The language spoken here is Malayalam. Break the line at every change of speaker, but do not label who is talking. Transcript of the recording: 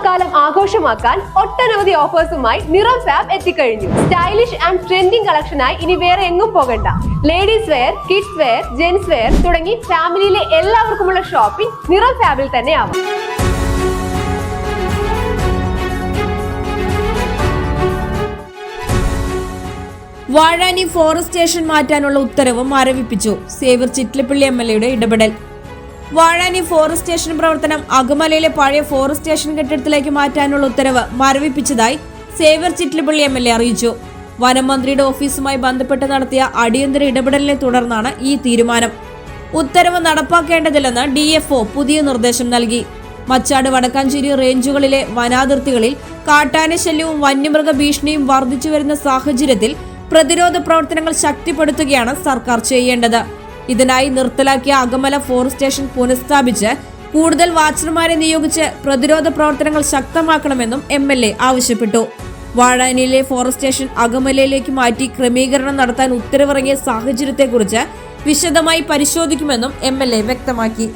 ഓണക്കാലം ആഘോഷമാക്കാൻ ഒട്ടനവധി ഓഫേഴ്സുമായി നിറം ഫാബ് എത്തിക്കഴിഞ്ഞു. സ്റ്റൈലിഷ് ആൻഡ് ട്രെൻഡിംഗ് കളക്ഷനായി ഇനി വേറെ എങ്ങും പോകണ്ട. Ladies wear, kids wear, gents wear തുടങ്ങി ഫാമിലിയിലെ എല്ലാവർക്കുമുള്ള ഷോപ്പിംഗ് നിറം ഫാബിൽ തന്നെ ആവാം.
വാഴാനി ഫോറസ്റ്റ് സ്റ്റേഷൻ മാറ്റാനുള്ള ഉത്തരവ് മരവിപ്പിച്ചു. സേവ്യർ ചിറ്റലപ്പള്ളി MLAയുടെ ഇടപെടൽ. വാഴാനി ഫോറസ്റ്റ് സ്റ്റേഷൻ പ്രവർത്തനം അകമലയിലെ പഴയ ഫോറസ്റ്റ് സ്റ്റേഷൻ കെട്ടിടത്തിലേക്ക് മാറ്റാനുള്ള ഉത്തരവ് മരവിപ്പിച്ചതായി സേവ്യർ ചിറ്റലപ്പള്ളി MLA അറിയിച്ചു. വനം മന്ത്രിയുടെ ഓഫീസുമായി ബന്ധപ്പെട്ട് നടത്തിയ അടിയന്തര ഇടപെടലിനെ തുടർന്നാണ് ഈ തീരുമാനം. ഉത്തരവ് നടപ്പാക്കേണ്ടതില്ലെന്ന് DFO പുതിയ നിർദ്ദേശം നൽകി. മച്ചാട് വടക്കാഞ്ചേരി റേഞ്ചുകളിലെ വനാതിർത്തികളിൽ കാട്ടാന ശല്യവും വന്യമൃഗ ഭീഷണിയും വർദ്ധിച്ചു വരുന്ന സാഹചര്യത്തിൽ പ്രതിരോധ പ്രവർത്തനങ്ങൾ ശക്തിപ്പെടുത്തുകയാണ് സർക്കാർ ചെയ്യേണ്ടത്. ഇതിനായി നിർത്തലാക്കിയ അകമല ഫോറസ്റ്റ് സ്റ്റേഷൻ പുനഃസ്ഥാപിച്ച് കൂടുതൽ വാച്ചർമാരെ നിയോഗിച്ച് പ്രതിരോധ പ്രവർത്തനങ്ങൾ ശക്തമാക്കണമെന്നും MLA ആവശ്യപ്പെട്ടു. വാഴാനിയിലെ ഫോറസ്റ്റ് സ്റ്റേഷൻ അകമലയിലേക്ക് മാറ്റി ക്രമീകരണം നടത്താൻ ഉത്തരവിറങ്ങിയ സാഹചര്യത്തെക്കുറിച്ച് വിശദമായി പരിശോധിക്കുമെന്നും MLA വ്യക്തമാക്കി.